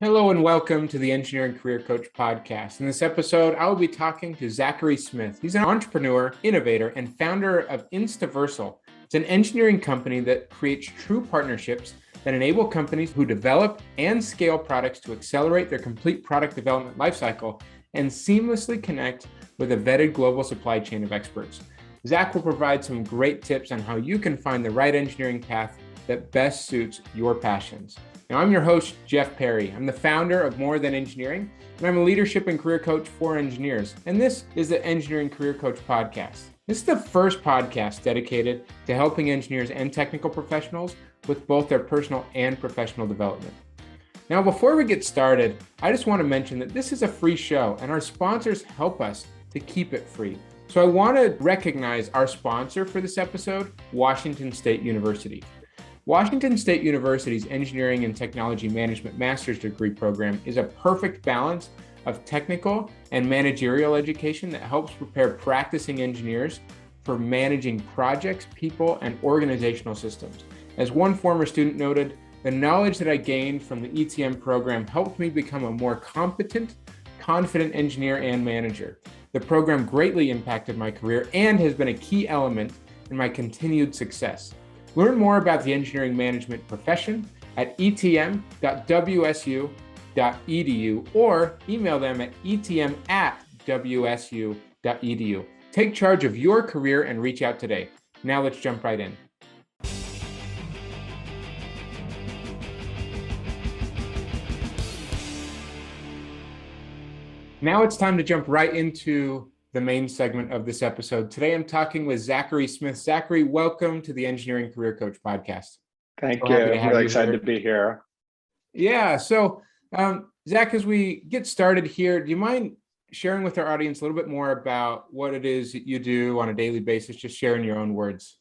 Hello and welcome to the Engineering Career Coach podcast. In this episode, I will be talking to Zakary Smith. He's an entrepreneur, innovator, and founder of Instaversal. It's an engineering company that creates true partnerships that enable companies who develop and scale products to accelerate their complete product development lifecycle and seamlessly connect with a vetted global supply chain of experts. Zach will provide some great tips on how you can find the right engineering path that best suits your passions. Now, I'm your host, Jeff Perry. I'm the founder of More Than Engineering, and I'm a leadership and career coach for engineers. And this is the Engineering Career Coach podcast. This is the first podcast dedicated to helping engineers and technical professionals with both their personal and professional development. Now, before we get started, I just want to mention that this is a free show, and our sponsors help us to keep it free. So I want to recognize our sponsor for this episode, Washington State University. Washington State University's Engineering and Technology Management Master's Degree program is a perfect balance of technical and managerial education that helps prepare practicing engineers for managing projects, people, and organizational systems. As one former student noted, the knowledge that I gained from the ETM program helped me become a more competent, confident engineer and manager. The program greatly impacted my career and has been a key element in my continued success. Learn more about the engineering management profession at etm.wsu.edu or email them at etm@wsu.edu. Take charge of your career and reach out today. Now let's jump right in. Now it's time to jump right into the main segment of this episode. Today, I'm talking with Zakary Smith. Zakary, welcome to the Engineering Career Coach podcast. Thank you. I'm really excited to be here. Yeah. So, Zach, as we get started here, do you mind sharing with our audience a little bit more about what it is that you do on a daily basis? Just share in your own words.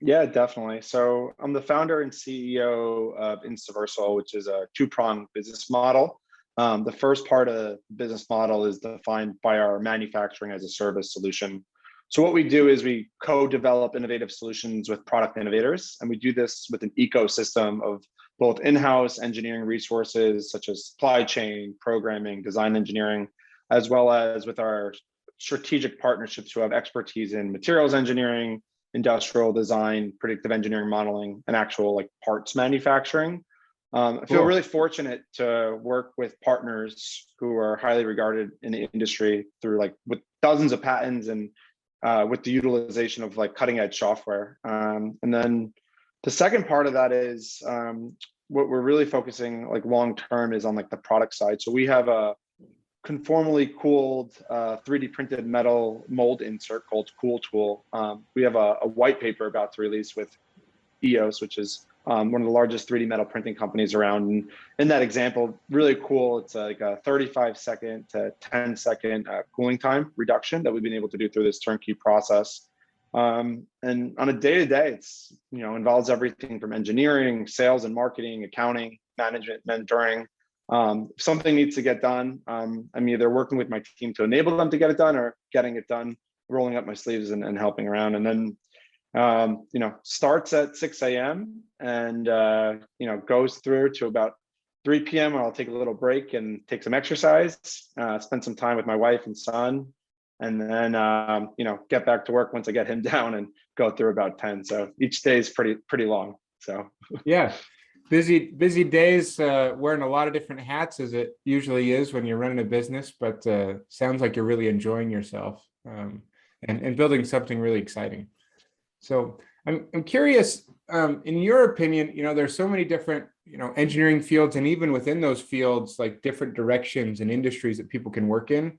Yeah, definitely. So I'm the founder and CEO of Instaversal, which is a two-pronged business model. The first part of the business model is defined by our manufacturing as a service solution. So what we do is we co-develop innovative solutions with product innovators, and we do this with an ecosystem of both in-house engineering resources, such as supply chain, programming, design engineering, as well as with our strategic partnerships who have expertise in materials engineering, industrial design, predictive engineering modeling, and actual parts manufacturing. I feel really fortunate to work with partners who are highly regarded in the industry through with dozens of patents and with the utilization of cutting edge software. And then the second part of that is what we're really focusing long term is on the product side. So we have a conformally cooled 3D printed metal mold insert called Cool Tool. We have a white paper about to release with EOS, which is one of the largest 3D metal printing companies around. And in that example, really cool, it's a 35-second to 10-second cooling time reduction that we've been able to do through this turnkey process. And on a day-to-day, it's involves everything from engineering, sales and marketing, accounting, management, mentoring. If something needs to get done, I'm either working with my team to enable them to get it done or getting it done, rolling up my sleeves and helping around. And then starts at 6 a.m. and, goes through to about 3 p.m. where I'll take a little break and take some exercise, spend some time with my wife and son, and then, get back to work once I get him down and go through about 10. So each day is pretty long. So yeah, busy days, wearing a lot of different hats as it usually is when you're running a business, but sounds like you're really enjoying yourself and building something really exciting. So I'm curious, in your opinion, there's so many different, engineering fields, and even within those fields, different directions and industries that people can work in.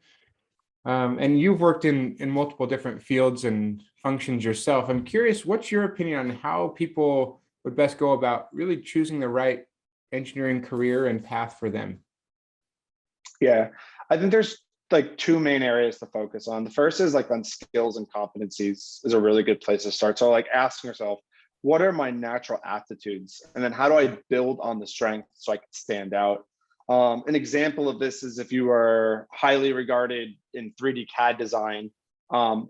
And you've worked in multiple different fields and functions yourself. I'm curious, what's your opinion on how people would best go about really choosing the right engineering career and path for them? Yeah, I think there's two main areas to focus on. The first is on skills and competencies is a really good place to start. So asking yourself, what are my natural aptitudes? And then how do I build on the strength so I can stand out? An example of this is if you are highly regarded in 3D CAD design,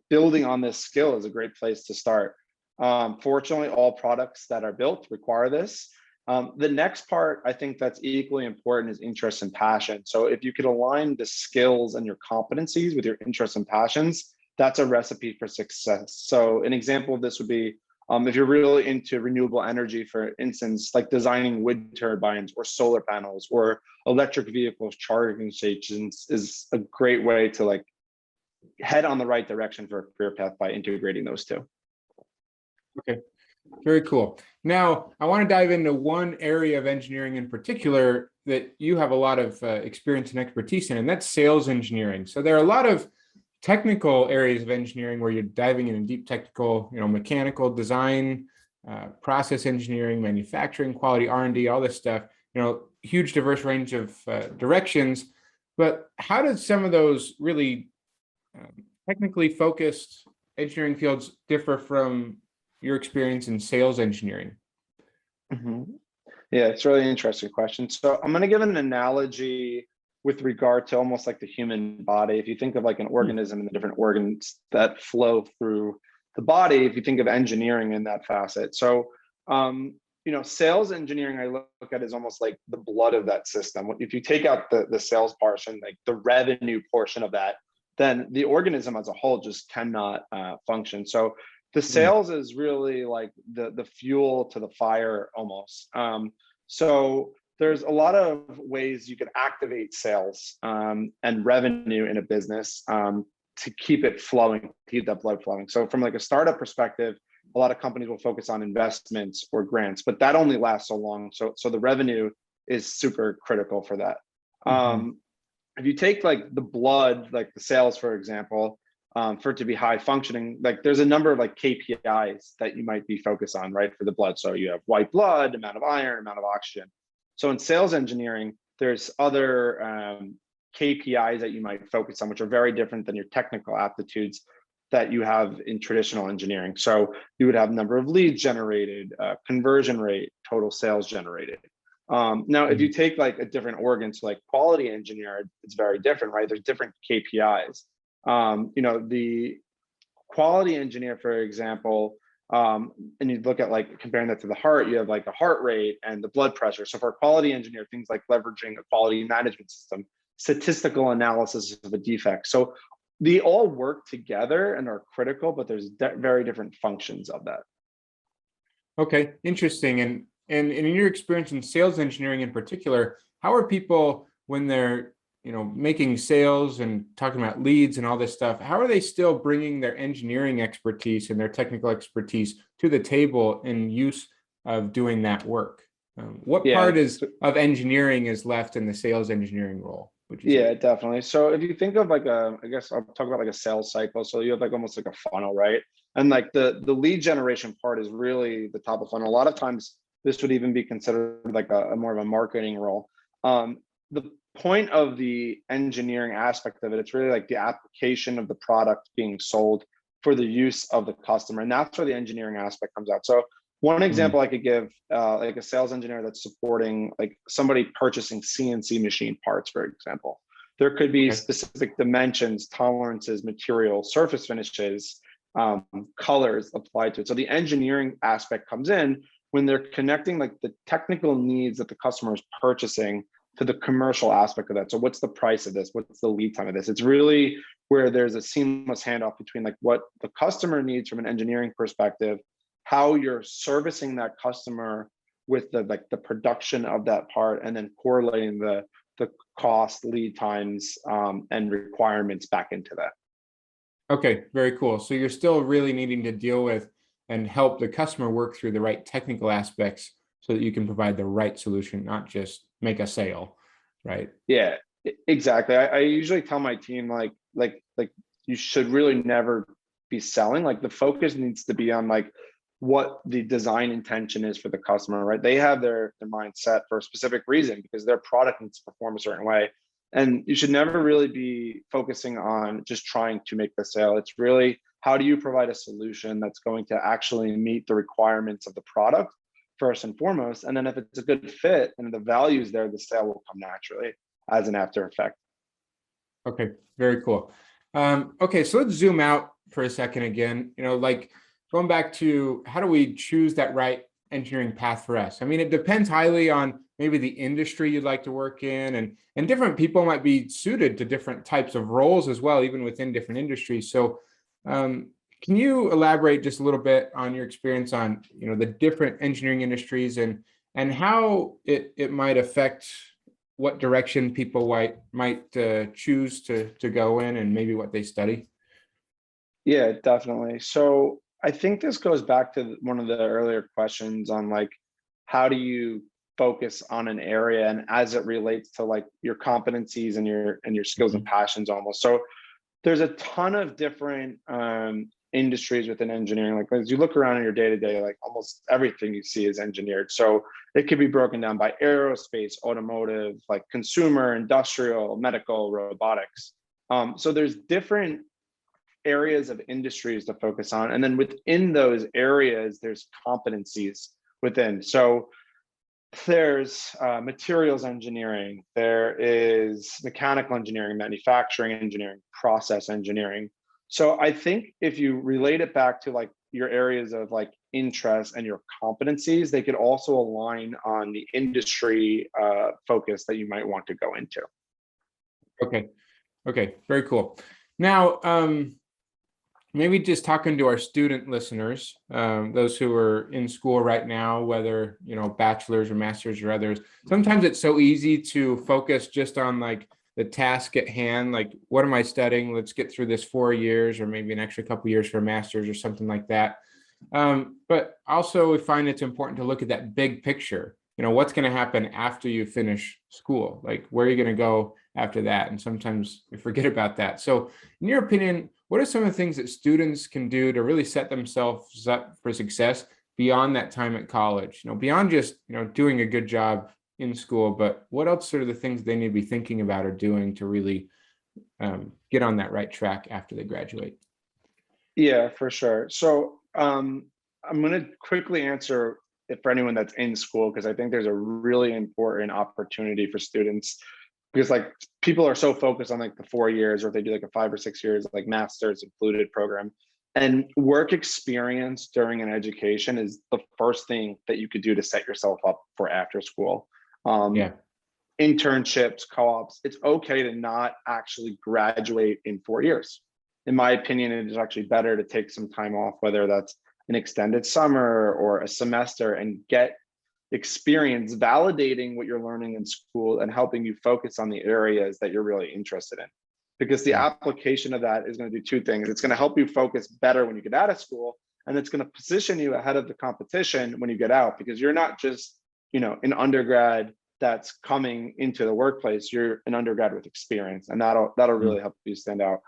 building on this skill is a great place to start. Fortunately, all products that are built require this. The next part I think that's equally important is interest and passion. So if you could align the skills and your competencies with your interests and passions, that's a recipe for success. So an example of this would be if you're really into renewable energy, for instance, like designing wind turbines or solar panels or electric vehicles charging stations is a great way to like head on the right direction for a career path by integrating those two. Okay, very cool. Now, I want to dive into one area of engineering in particular that you have a lot of experience and expertise in, and that's sales engineering. So there are a lot of technical areas of engineering where you're diving into deep technical, mechanical design, process engineering, manufacturing, quality, R&D, all this stuff, huge diverse range of directions. But how does some of those really technically focused engineering fields differ from your experience in sales engineering? Mm-hmm. Yeah, it's a really interesting question. So I'm going to give an analogy with regard to almost like the human body. If you think of like an organism and the different organs that flow through the body, if you think of engineering in that facet. So, sales engineering, I look at as almost like the blood of that system. If you take out the sales portion, like the revenue portion of that, then the organism as a whole just cannot function. So the sales is really like the fuel to the fire almost. So there's a lot of ways you can activate sales and revenue in a business to keep it flowing, keep that blood flowing. So from like a startup perspective, a lot of companies will focus on investments or grants, but that only lasts so long. So the revenue is super critical for that. If you take like the blood, like the sales, for example, for it to be high functioning, like there's a number of like KPIs that you might be focused on, right, for the blood. So you have white blood, amount of iron, amount of oxygen. So in sales engineering, there's other KPIs that you might focus on, which are very different than your technical aptitudes that you have in traditional engineering. So you would have number of leads generated, conversion rate, total sales generated. Now, if you take like a different organ, so like quality engineer, it's very different, right? There's different KPIs. The quality engineer, for example, and you look at like comparing that to the heart, you have like the heart rate and the blood pressure. So for a quality engineer, things like leveraging a quality management system, statistical analysis of a defect. So they all work together and are critical, but there's very different functions of that. Okay, interesting. And in your experience in sales engineering in particular, how are people when they're making sales and talking about leads and all this stuff, how are they still bringing their engineering expertise and their technical expertise to the table in use of doing that work? What part of engineering is left in the sales engineering role? Yeah, definitely. So if you think of like I guess I'll talk about like a sales cycle. So you have like almost like a funnel, right? And like the lead generation part is really the top of funnel. A lot of times this would even be considered like a more of a marketing role. The point of the engineering aspect of it, it's really like the application of the product being sold for the use of the customer. And that's where the engineering aspect comes out. So one example I could give, like a sales engineer that's supporting like somebody purchasing CNC machine parts, for example. There could be specific dimensions, tolerances, material, surface finishes, colors applied to it. So the engineering aspect comes in when they're connecting like the technical needs that the customer is purchasing to the commercial aspect of that. So what's the price of this? What's the lead time of this? It's really where there's a seamless handoff between like what the customer needs from an engineering perspective, how you're servicing that customer with the production of that part, and then correlating the cost, lead times, and requirements back into that. Okay, very cool. So you're still really needing to deal with and help the customer work through the right technical aspects so that you can provide the right solution, not just make a sale, right? Yeah, exactly. I usually tell my team like you should really never be selling. Like the focus needs to be on like what the design intention is for the customer, right? They have their mindset for a specific reason because their product needs to perform a certain way. And you should never really be focusing on just trying to make the sale. It's really how do you provide a solution that's going to actually meet the requirements of the product first and foremost. And then if it's a good fit and the value is there, the sale will come naturally as an after effect. Okay, very cool. Okay, so let's zoom out for a second again. Like going back to how do we choose that right engineering path for us? I mean, it depends highly on maybe the industry you'd like to work in, and different people might be suited to different types of roles as well, even within different industries. So can you elaborate just a little bit on your experience on, the different engineering industries and how it might affect what direction people might choose to go in and maybe what they study? Yeah, definitely. So I think this goes back to one of the earlier questions on like, how do you focus on an area and as it relates to like your competencies and your skills and passions almost. So there's a ton of different industries within engineering. Like as you look around in your day to day, like almost everything you see is engineered. So it could be broken down by aerospace, automotive, like consumer, industrial, medical, robotics. So there's different areas of industries to focus on. And then within those areas, there's competencies within. So there's materials engineering, there is mechanical engineering, manufacturing engineering, process engineering. So I think if you relate it back to like your areas of like interest and your competencies, they could also align on the industry focus that you might want to go into. Okay, very cool. Now, maybe just talking to our student listeners, those who are in school right now, whether, bachelor's or master's or others, sometimes it's so easy to focus just on like the task at hand. Like, what am I studying? Let's get through this 4 years or maybe an extra couple years for a master's or something like that. But also we find it's important to look at that big picture. What's going to happen after you finish school? Like, where are you going to go after that? And sometimes we forget about that. So in your opinion, what are some of the things that students can do to really set themselves up for success beyond that time at college? Beyond just, doing a good job in school, but what else are the things they need to be thinking about or doing to really get on that right track after they graduate? Yeah, for sure. So I'm going to quickly answer it for anyone that's in school, because I think there's a really important opportunity for students, because like people are so focused on like the 4 years, or if they do like a 5 or 6 years, like master's included program, and work experience during an education is the first thing that you could do to set yourself up for after school. Yeah. Internships, co-ops, it's okay to not actually graduate in 4 years. In my opinion, it is actually better to take some time off, whether that's an extended summer or a semester, and get experience validating what you're learning in school and helping you focus on the areas that you're really interested in. Because the application of that is going to do two things. It's going to help you focus better when you get out of school, and it's going to position you ahead of the competition when you get out, because you're not just, an undergrad that's coming into the workplace. You're an undergrad with experience, and that'll really help you stand out.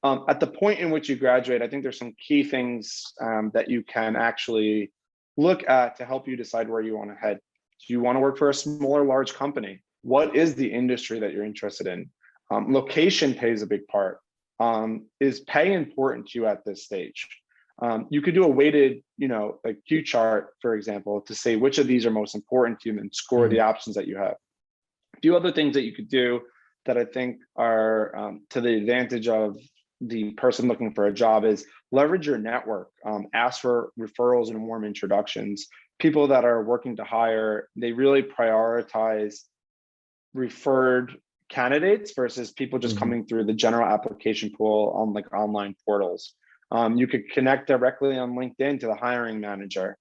At the point in which you graduate, I think there's some key things that you can actually look at to help you decide where you want to head. Do you want to work for a small or large company? What is the industry that you're interested in? Location plays a big part. Is pay important to you at this stage? You could do a weighted, like Q chart, for example, to say which of these are most important to you and score the options that you have. A few other things that you could do that I think are to the advantage of the person looking for a job is leverage your network. Ask for referrals and warm introductions. People that are working to hire, they really prioritize referred candidates versus people just coming through the general application pool on like online portals. You could connect directly on LinkedIn to the hiring manager.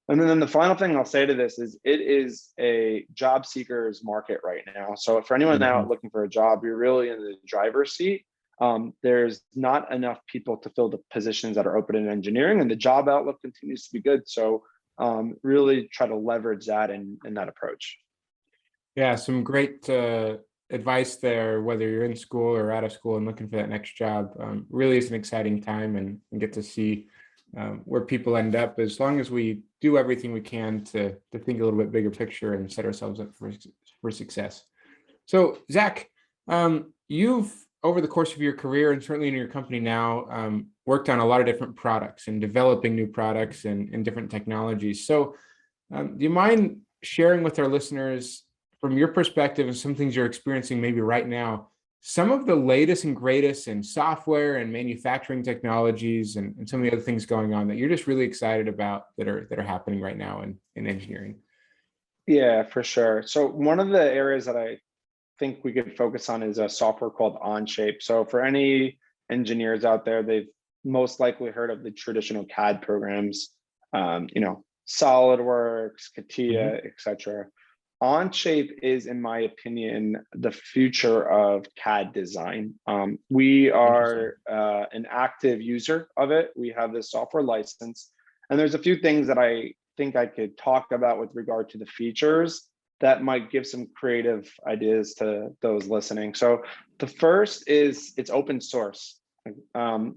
And then the final thing I'll say to this is it is a job seekers market right now. So for anyone out looking for a job, you're really in the driver's seat. There's not enough people to fill the positions that are open in engineering, and the job outlook continues to be good. So really try to leverage that in that approach. Yeah, some great advice there, whether you're in school or out of school and looking for that next job. Really is an exciting time, and get to see where people end up, as long as we do everything we can to think a little bit bigger picture and set ourselves up for success. So Zach, you've, over the course of your career and certainly in your company now, worked on a lot of different products and developing new products and different technologies. So do you mind sharing with our listeners, from your perspective and some things you're experiencing maybe right now, some of the latest and greatest in software and manufacturing technologies and some of the other things going on that you're just really excited about that are happening right now in engineering? Yeah, for sure. So one of the areas that I think we could focus on is a software called Onshape. So for any engineers out there, they've most likely heard of the traditional CAD programs, SolidWorks, Mhm. CATIA, etc. Onshape is, in my opinion, the future of CAD design. We Interesting. are an active user of it. We have this software license, and there's a few things that I think I could talk about with regard to the features that might give some creative ideas to those listening. So the first is it's open source.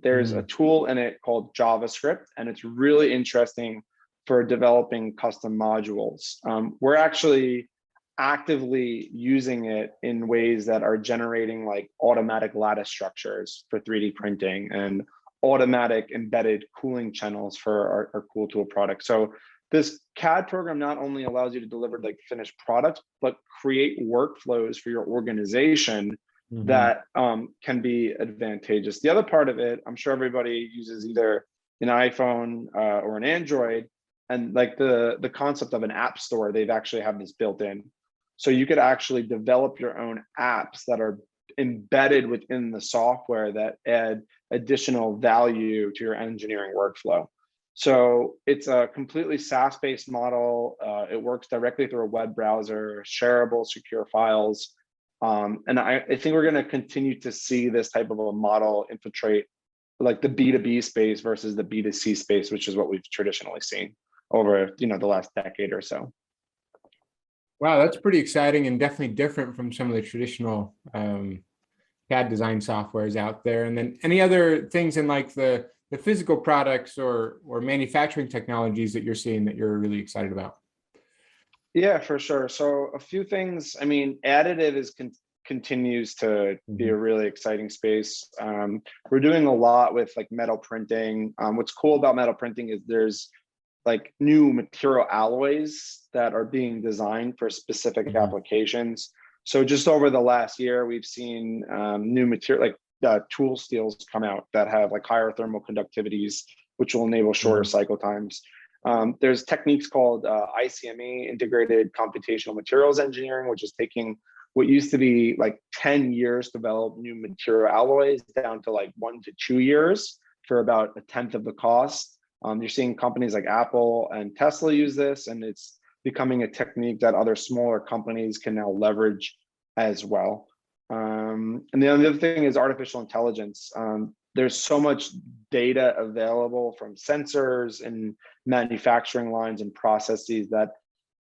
There's a Mm. tool in it called JavaScript, and it's really interesting for developing custom modules. We're actually actively using it in ways that are generating like automatic lattice structures for 3D printing and automatic embedded cooling channels for our Cool Tool product. So this CAD program not only allows you to deliver like finished products, but create workflows for your organization Mhm. that can be advantageous. The other part of it, I'm sure everybody uses either an iPhone or an Android, and like the concept of an app store, they've actually have this built in. So you could actually develop your own apps that are embedded within the software that add additional value to your engineering workflow. So it's a completely SaaS-based model. It works directly through a web browser, shareable, secure files. And I think we're going to continue to see this type of a model infiltrate like the B2B space versus the B2C space, which is what we've traditionally seen over the last decade or so. Wow, that's pretty exciting and definitely different from some of the traditional CAD design softwares out there. And then any other things in like the physical products or manufacturing technologies that you're seeing that you're really excited about? Yeah, for sure. So a few things. I mean, additive continues to be Mhm. a really exciting space. We're doing a lot with like metal printing. What's cool about metal printing is there's like new material alloys that are being designed for specific Mhm. applications. So just over the last year, we've seen new material like tool steels come out that have like higher thermal conductivities, which will enable shorter Mhm. cycle times. There's techniques called ICME, Integrated Computational Materials Engineering, which is taking what used to be like 10 years to develop new material alloys down to like 1 to 2 years for about a tenth of the cost. You're seeing companies like Apple and Tesla use this, and it's becoming a technique that other smaller companies can now leverage as well. And the other thing is artificial intelligence. There's so much data available from sensors and manufacturing lines and processes that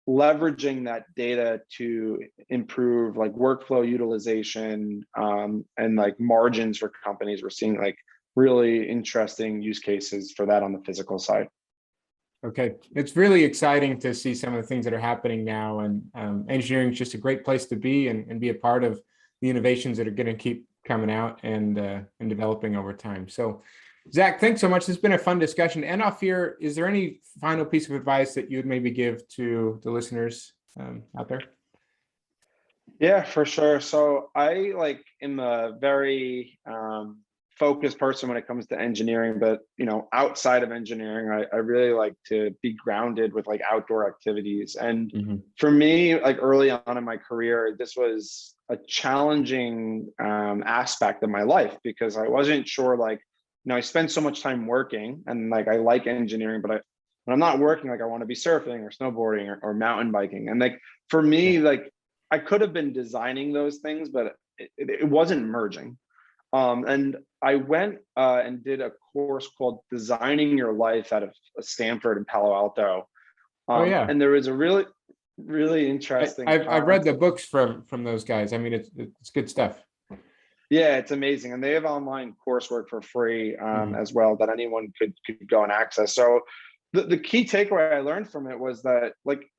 leveraging that data to improve like workflow utilization and like margins for companies. We're seeing like really interesting use cases for that on the physical side. Okay, it's really exciting to see some of the things that are happening now, and engineering is just a great place to be and be a part of the innovations that are going to keep coming out and developing over time. So, Zach, thanks so much. It's been a fun discussion. And off here, is there any final piece of advice that you would maybe give to the listeners out there? Yeah, for sure. So I like am a very focused person when it comes to engineering, but outside of engineering, I really like to be grounded with like outdoor activities. And Mhm. for me, like early on in my career, this was a challenging aspect of my life because I wasn't sure like, I spend so much time working and like I like engineering, but when I'm not working, like I want to be surfing or snowboarding or mountain biking. And like for Yeah. me, like I could have been designing those things, but it wasn't merging. And I went and did a course called Designing Your Life out of Stanford and Palo Alto. Oh yeah. And there was a really interesting I've read the concept. books from those guys. I mean, it's good stuff. Yeah, it's amazing. And they have online coursework for free Mhm. as well that anyone could go and access. So the key takeaway I learned from it was that like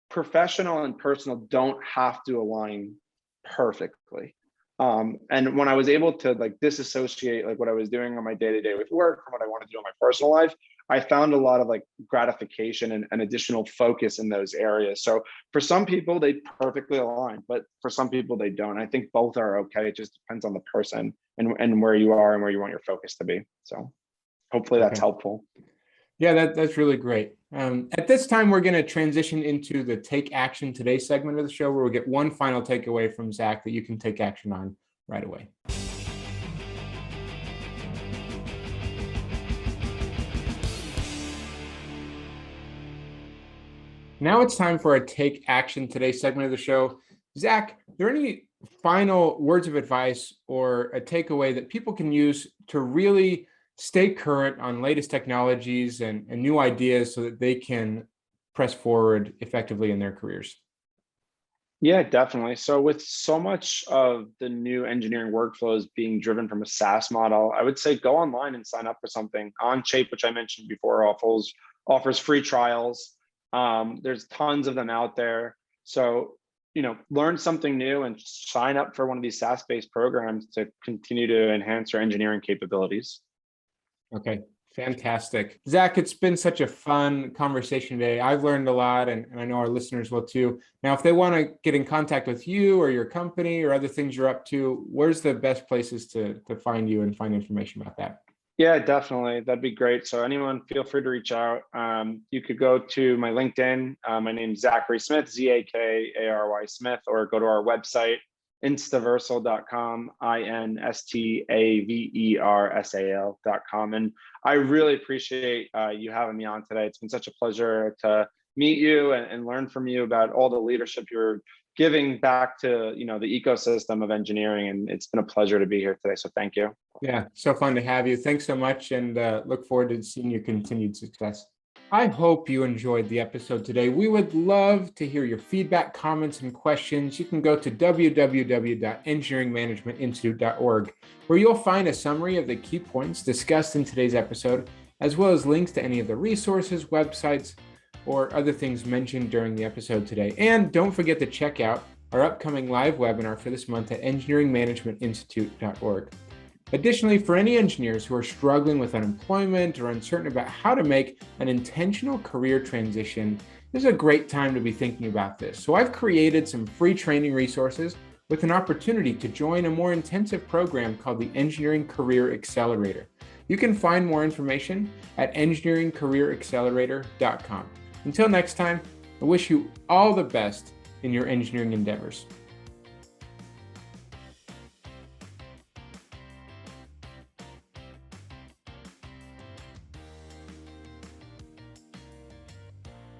professional and personal don't have to align perfectly. And when I was able to like disassociate like what I was doing on my day to day with work from what I wanted to do in my personal life, I found a lot of like gratification and additional focus in those areas. So for some people, they perfectly align, but for some people, they don't. I think both are okay. It just depends on the person and where you are and where you want your focus to be. So hopefully that's Okay. helpful. Yeah, that's really great. At this time, we're going to transition into the Take Action Today segment of the show, where we'll get one final takeaway from Zach that you can take action on right away. Now it's time for our Take Action Today segment of the show. Zach, are there any final words of advice or a takeaway that people can use to really stay current on latest technologies and new ideas so that they can press forward effectively in their careers? Yeah, definitely. So with so much of the new engineering workflows being driven from a SaaS model, I would say go online and sign up for something. Onshape, which I mentioned before, offers free trials. There's tons of them out there. So, learn something new and sign up for one of these SaaS-based programs to continue to enhance your engineering capabilities. Okay, fantastic. Zach, it's been such a fun conversation today. I've learned a lot, and I know our listeners will too. Now, if they want to get in contact with you or your company or other things you're up to, where's the best places to find you and find information about that? Yeah, definitely. That'd be great. So anyone, feel free to reach out. You could go to my LinkedIn. My name's Zakary Smith, Zakary Smith, or go to our website, Instaversal.com, Instaversal.com. And I really appreciate you having me on today. It's been such a pleasure to meet you and learn from you about all the leadership you're giving back to the ecosystem of engineering. And it's been a pleasure to be here today. So thank you. Yeah, so fun to have you. Thanks so much, and look forward to seeing your continued success. I hope you enjoyed the episode today. We would love to hear your feedback, comments, and questions. You can go to www.engineeringmanagementinstitute.org, where you'll find a summary of the key points discussed in today's episode, as well as links to any of the resources, websites, or other things mentioned during the episode today. And don't forget to check out our upcoming live webinar for this month at engineeringmanagementinstitute.org. Additionally, for any engineers who are struggling with unemployment or uncertain about how to make an intentional career transition, this is a great time to be thinking about this. So I've created some free training resources with an opportunity to join a more intensive program called the Engineering Career Accelerator. You can find more information at engineeringcareeraccelerator.com. Until next time, I wish you all the best in your engineering endeavors.